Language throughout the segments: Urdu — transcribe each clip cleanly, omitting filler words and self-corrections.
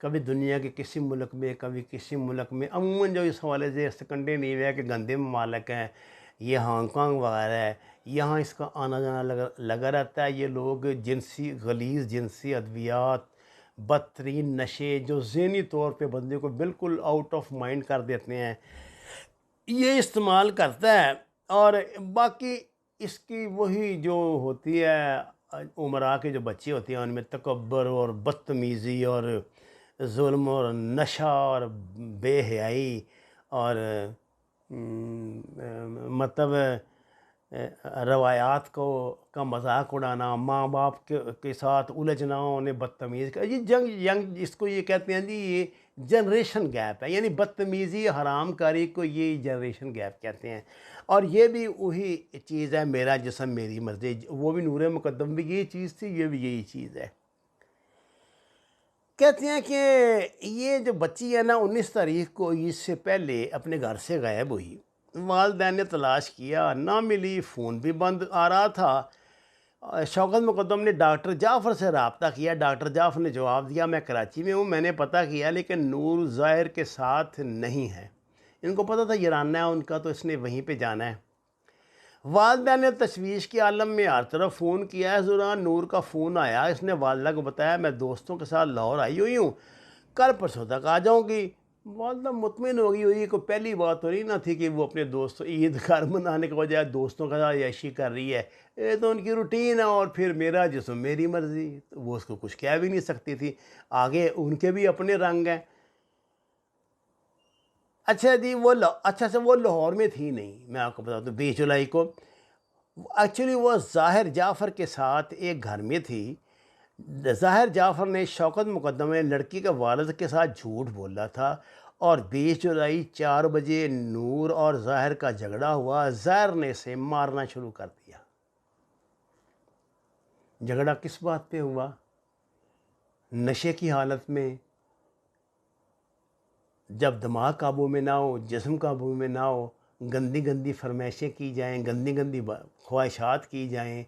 کبھی دنیا کے کسی ملک میں، کبھی کسی ملک میں، عموماً جو اس حوالے سے سکنڈے نیو ہے کہ گندے ممالک ہیں، یہ ہانگ کانگ وغیرہ ہے، یہاں اس کا آنا جانا لگا رہتا ہے۔ یہ لوگ جنسی غلیظ جنسی ادویات، بدترین نشے جو ذہنی طور پہ بندے کو بالکل آؤٹ آف مائنڈ کر دیتے ہیں، یہ استعمال کرتا ہے۔ اور باقی اس کی وہی جو ہوتی ہے عمراء کے جو بچے ہوتے ہیں ان میں تکبر اور بدتمیزی اور ظلم اور نشہ اور بے حیائی اور مطلب روایات کا مذاق اڑانا، ماں باپ کے ساتھ الجھنا، انہیں بدتمیز کا، یہ ینگ اس کو یہ کہتے ہیں جی، یہ جنریشن گیپ ہے، یعنی بدتمیزی حرام کاری کو یہ جنریشن گیپ کہتے ہیں۔ اور یہ بھی وہی چیز ہے، میرا جسم میری مرضی، وہ بھی نور مقدم بھی یہی چیز تھی، یہ بھی یہی چیز ہے۔ کہتے ہیں کہ یہ جو بچی ہے نا 19 تاریخ کو عید سے پہلے اپنے گھر سے غائب ہوئی، والدین نے تلاش کیا، نہ ملی، فون بھی بند آ رہا تھا۔ شوکت مقدم نے ڈاکٹر جعفر سے رابطہ کیا، ڈاکٹر جعفر نے جواب دیا میں کراچی میں ہوں، میں نے پتہ کیا لیکن نور ظاہر کے ساتھ نہیں ہے۔ ان کو پتہ تھا یہ رانا ہے ان کا، تو اس نے وہیں پہ جانا ہے۔ والدہ نے تشویش کے عالم میں ہر طرف فون کیا ہے، اس دوران نور کا فون آیا، اس نے والدہ کو بتایا میں دوستوں کے ساتھ لاہور آئی ہوئی ہوں، کل پرسوں تک آ جاؤں گی۔ والدہ مطمئن ہو گئی ہوئی، کوئی پہلی بات تو نہیں نہ تھی کہ وہ اپنے دوستوں عید گھر منانے کے بجائے دوستوں کے ساتھ عیاشی کر رہی ہے، یہ تو ان کی روٹین ہے، اور پھر میرا جسم میری مرضی، تو وہ اس کو کچھ کہہ بھی نہیں سکتی تھی، آگے ان کے بھی اپنے رنگ ہیں۔ اچھا جی، وہ لاہور میں تھی نہیں، میں آپ کو بتا دوں 20 جولائی کو ایکچولی وہ ظاہر جعفر کے ساتھ ایک گھر میں تھی۔ ظاہر جعفر نے شوکت مقدم نے لڑکی کے والد کے ساتھ جھوٹ بولا تھا، اور 20 جولائی 4 بجے نور اور ظاہر کا جھگڑا ہوا، ظاہر نے اسے مارنا شروع کر دیا۔ جھگڑا کس بات پہ ہوا؟ نشے کی حالت میں، جب دماغ قابو میں نہ ہو، جسم قابو میں نہ ہو، گندی گندی فرمائشیں کی جائیں، گندی گندی خواہشات کی جائیں،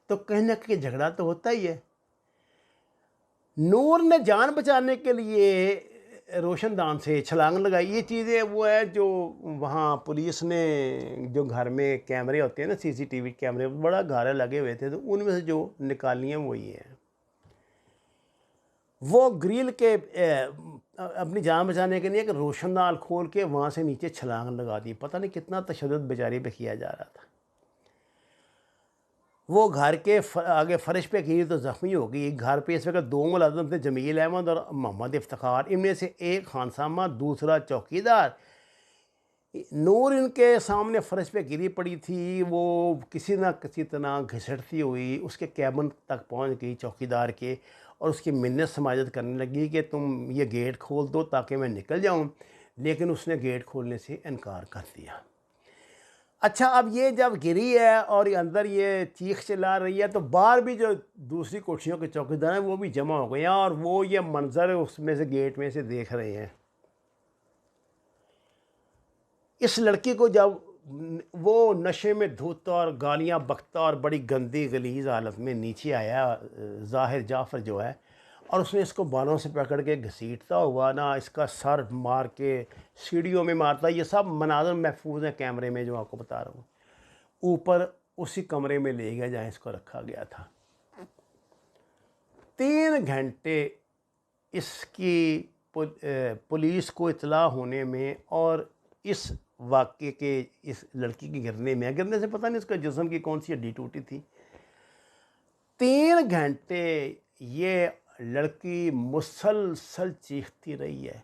تو کہیں نہ کہیں جھگڑا تو ہوتا ہی ہے۔ نور نے جان بچانے کے لیے روشن دان سے چھلانگ لگائی۔ یہ چیزیں وہ ہے جو وہاں پولیس نے جو گھر میں کیمرے ہوتے ہیں نا، سی سی ٹی وی کیمرے، بڑا گھر لگے ہوئے تھے، تو ان میں سے جو نکالی ہیں وہ یہ ہیں۔ وہ گریل کے اپنی جان بچانے کے لیے ایک روشن دان کھول کے وہاں سے نیچے چھلانگ لگا دی۔ پتہ نہیں کتنا تشدد بیچاری پہ کیا جا رہا تھا۔ وہ گھر کے آگے فرش پہ گری تو زخمی ہو گئی۔ گھر پہ اس وقت 2 ملازم تھے، جمیل احمد اور محمد افتخار، ان میں سے ایک خانسامہ، دوسرا چوکیدار۔ نور ان کے سامنے فرش پہ گری پڑی تھی، وہ کسی نہ کسی طرح گھسٹتی ہوئی اس کے کیبن تک پہنچ گئی چوکیدار کے، اور اس کی منت سماجت کرنے لگی کہ تم یہ گیٹ کھول دو تاکہ میں نکل جاؤں، لیکن اس نے گیٹ کھولنے سے انکار کر دیا۔ اچھا، اب یہ جب گری ہے اور اندر یہ چیخ چلا رہی ہے، تو باہر بھی جو دوسری کوٹھیوں کے چوکیدار ہیں وہ بھی جمع ہو گئے ہیں، اور وہ یہ منظر اس میں سے گیٹ میں سے دیکھ رہے ہیں۔ اس لڑکی کو جب وہ نشے میں دھوتا اور گالیاں بکتا اور بڑی گندی غلیظ حالت میں نیچے آیا ظاہر جعفر جو ہے، اور اس نے اس کو بالوں سے پکڑ کے گھسیٹتا ہوا نا، اس کا سر مار کے سیڑھیوں میں مارتا، یہ سب مناظر محفوظ ہیں کیمرے میں جو آپ کو بتا رہا ہوں۔ اوپر اسی کمرے میں لے گیا جہاں اس کو رکھا گیا تھا۔ 3 گھنٹے اس کی پولیس کو اطلاع ہونے میں اور اس واقعے کے اس لڑکی کے گرنے سے پتہ نہیں اس کا جسم کی کون سی ہڈی ٹوٹی تھی۔ 3 گھنٹے یہ لڑکی مسلسل چیختی رہی ہے،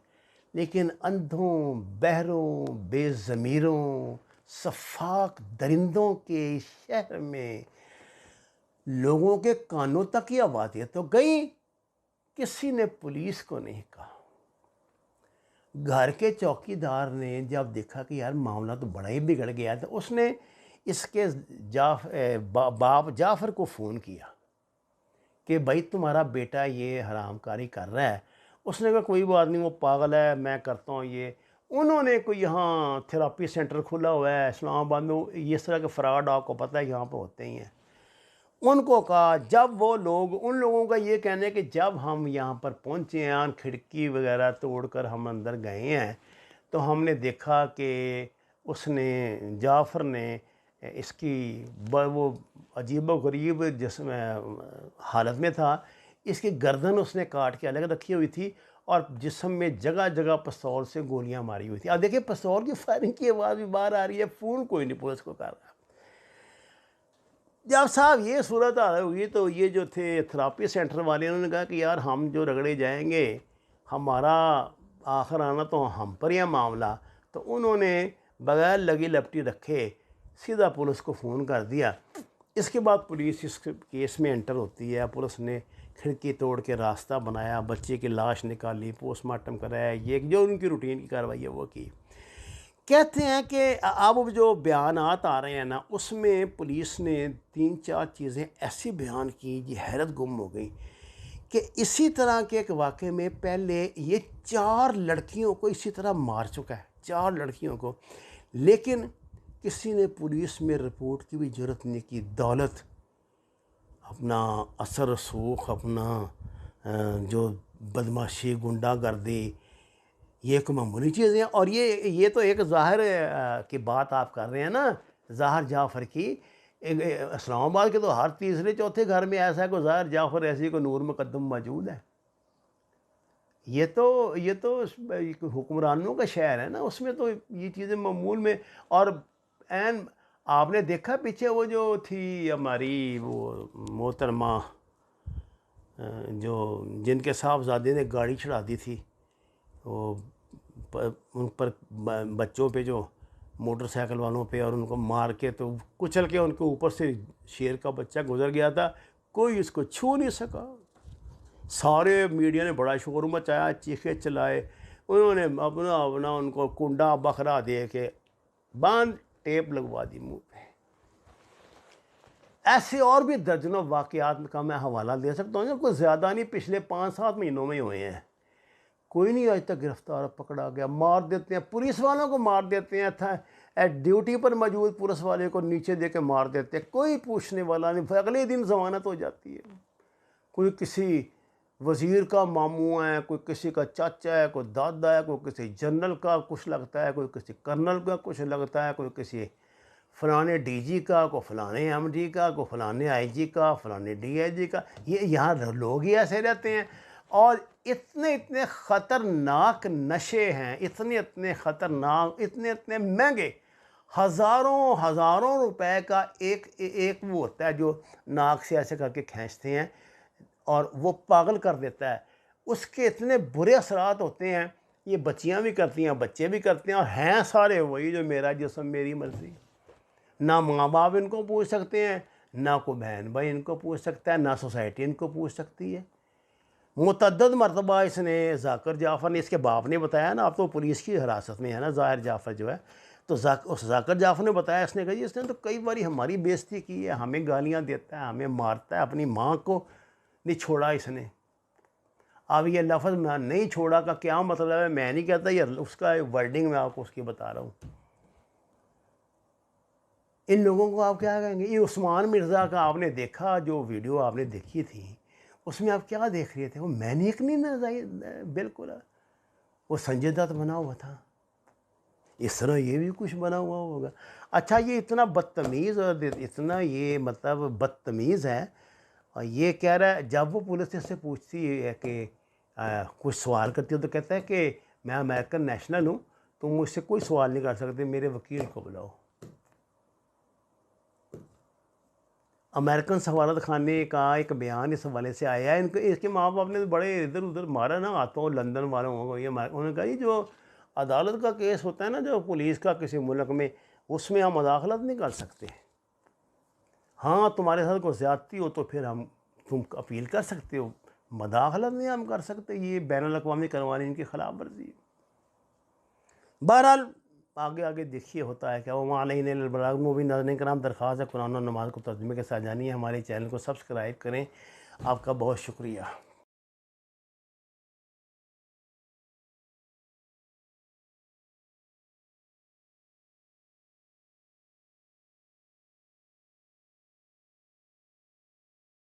لیکن اندھوں، بہروں، بے ضمیروں، سفاک درندوں کے شہر میں لوگوں کے کانوں تک یہ آوازیں تو گئیں، کسی نے پولیس کو نہیں کہا۔ گھر کے چوکیدار نے جب دیکھا کہ یار معاملہ تو بڑا ہی بگڑ گیا تھا، اس نے اس کے باپ جعفر کو فون کیا کہ بھائی تمہارا بیٹا یہ حرام کاری کر رہا ہے۔ اس نے کہا کوئی بات نہیں، وہ پاگل ہے، میں کرتا ہوں یہ۔ انہوں نے کوئی یہاں تھراپی سینٹر کھلا ہوا ہے اسلام آباد میں، اس طرح کے فراڈ آپ کو پتہ ہے یہاں پہ ہوتے ہی ہیں۔ ان کو کہا جب وہ لوگ ان لوگوں کا یہ کہنا ہے کہ جب ہم یہاں پر پہنچے ہیں کھڑکی وغیرہ توڑ کر ہم اندر گئے ہیں تو ہم نے دیکھا کہ اس نے جعفر نے اس کی وہ عجیب و غریب جسم حالت میں تھا، اس کی گردن اس نے کاٹ کے الگ رکھی ہوئی تھی اور جسم میں جگہ جگہ پستول سے گولیاں ماری ہوئی تھی۔ اب دیکھیں پستول کی فائرنگ کی آواز بھی باہر آ رہی ہے، فون کوئی نہیں پولیس کو کر رہا۔ جب صاحب یہ صورت حال ہوئی تو یہ جو تھے تھراپی سینٹر والے انہوں نے کہا کہ یار ہم جو رگڑے جائیں گے ہمارا آخر آنا تو ہم پر یہ معاملہ، تو انہوں نے بغیر لگی لپٹی رکھے سیدھا پولیس کو فون کر دیا۔ اس کے بعد پولیس اس کیس میں انٹر ہوتی ہے، پولیس نے کھڑکی توڑ کے راستہ بنایا، بچے کی لاش نکالی، پوسٹ مارٹم کرایا، یہ جو ان کی روٹین کی کارروائی ہے وہ کی۔ کہتے ہیں کہ اب جو بیانات آ رہے ہیں نا اس میں پولیس نے 3-4 چیزیں ایسی بیان کی یہ حیرت گم ہو گئی کہ اسی طرح کے ایک واقعے میں پہلے یہ 4 لڑکیوں کو اسی طرح مار چکا ہے، 4 لڑکیوں کو، لیکن کسی نے پولیس میں رپورٹ کی بھی جرات نہیں کی۔ دولت، اپنا اثر رسوخ، اپنا جو بدماشی، غنڈہ گردی، یہ ایک معمولی چیز ہے۔ اور یہ تو ایک ظاہر کی بات آپ کر رہے ہیں نا، ظاہر جعفر کی۔ اسلام آباد کے تو ہر تیسرے چوتھے گھر میں ایسا ہے کوئی ظاہر جعفر ایسی کوئی نور مقدم موجود ہے۔ یہ تو حکمرانوں کا شہر ہے نا، اس میں تو یہ چیزیں معمول میں۔ اور این آپ نے دیکھا پیچھے وہ جو تھی ہماری وہ محترمہ جو جن کے صاحبزادے نے گاڑی چڑھا دی تھی، وہ ان پر بچوں پہ جو موٹر سائیکل والوں پہ، اور ان کو مار کے تو کچل کے ان کے اوپر سے شیر کا بچہ گزر گیا تھا، کوئی اس کو چھو نہیں سکا۔ سارے میڈیا نے بڑا شور مچایا، چیخے چلائے، انہوں نے اپنا ان کو کنڈا بکھرا دے کے باندھ ٹیپ لگوا دی منہ پہ۔ ایسے اور بھی درجنوں واقعات کا میں حوالہ دے سکتا ہوں، کوئی زیادہ نہیں، پچھلے 5-7 مہینوں میں ہوئے ہیں۔ کوئی نہیں آج تک گرفتار پکڑا گیا، مار دیتے ہیں پولیس والوں کو، مار دیتے ہیں ڈیوٹی پر موجود پولیس والے کو نیچے دے کے مار دیتے ہیں، کوئی پوچھنے والا نہیں، اگلے دن ضمانت ہو جاتی ہے۔ کوئی کسی وزیر کا ماموں ہے، کوئی کسی کا چاچا ہے، کوئی دادا ہے، کوئی کسی جنرل کا کچھ لگتا ہے، کوئی کسی کرنل کا کچھ لگتا ہے، کوئی کسی فلانے ڈی جی کا، کوئی فلانے ایم ڈی کا، کوئی فلانے آئی جی کا، فلانے ڈی آئی جی کا۔ یہ یہاں لوگ ہی ایسے رہتے ہیں، اور اتنے خطرناک نشے ہیں، اتنے خطرناک، اتنے مہنگے، ہزاروں روپے کا ایک وہ ہوتا ہے جو ناک سے ایسے کر کے کھینچتے ہیں اور وہ پاگل کر دیتا ہے۔ اس کے اتنے برے اثرات ہوتے ہیں، یہ بچیاں بھی کرتی ہیں، بچے بھی کرتے ہیں، اور ہیں سارے وہی جو میرا جسم میری مرضی۔ نہ ماں باپ ان کو پوچھ سکتے ہیں، نہ کوئی بہن بھائی ان کو پوچھ سکتا ہے، نہ سوسائٹی ان کو پوچھ سکتی ہے۔ متعدد مرتبہ اس نے ذاکر جعفر نے، اس کے باپ نے بتایا نا، اب تو پولیس کی حراست میں ہے نا ظاہر جعفر جو ہے، تو اس ذاکر جعفر نے بتایا، اس نے کہا جی اس نے تو کئی باری ہماری بے عزتی کی ہے، ہمیں گالیاں دیتا ہے، ہمیں مارتا ہے، اپنی ماں کو نہیں چھوڑا اس نے۔ اب یہ لفظ میں نہیں چھوڑا کا کیا مطلب ہے میں نہیں کہتا، یہ اس کا ورڈنگ میں آپ کو اس کی بتا رہا ہوں۔ ان لوگوں کو آپ کیا کہیں گے؟ یہ عثمان مرزا کا آپ نے دیکھا جو ویڈیو آپ نے دیکھی تھی، اس میں آپ کیا دیکھ رہے تھے؟ وہ مینیک نہیں نا، بالکل وہ سنجے دت بنا ہوا تھا، اس طرح یہ بھی کچھ بنا ہوا ہوگا۔ اچھا یہ اتنا بدتمیز اور اتنا یہ مطلب بدتمیز ہے، اور یہ کہہ رہا ہے جب وہ پولیس سے پوچھتی ہے کہ کچھ سوال کرتی ہو تو کہتا ہے کہ میں امریکن نیشنل ہوں، تم مجھ سے کوئی سوال نہیں کر سکتے، میرے وکیل کو بلاؤ۔ امریکن سفارت خانے کا ایک بیان اس حوالے سے آیا ہے، اس کے ماں باپ نے بڑے ادھر ادھر مارا نا ہاتھوں، لندن والوں کو، یہ انہوں نے کہا یہ جو عدالت کا کیس ہوتا ہے نا جو پولیس کا کسی ملک میں، اس میں ہم مداخلت نہیں کر سکتے۔ ہاں تمہارے ساتھ کوئی زیادتی ہو تو پھر تم اپیل کر سکتے ہو، مداخلت نہیں ہم کر سکتے، یہ بین الاقوامی قوانین کی خلاف ورزی ہے۔ بہرحال آگے دیکھیے ہوتا ہے کہ وہ علیہ البلاغ مبین۔ ناظرین کرام درخواست ہے قرآن و نماز کو ترجمے کے ساتھ جانیے، ہمارے چینل کو سبسکرائب کریں۔ آپ کا بہت شکریہ۔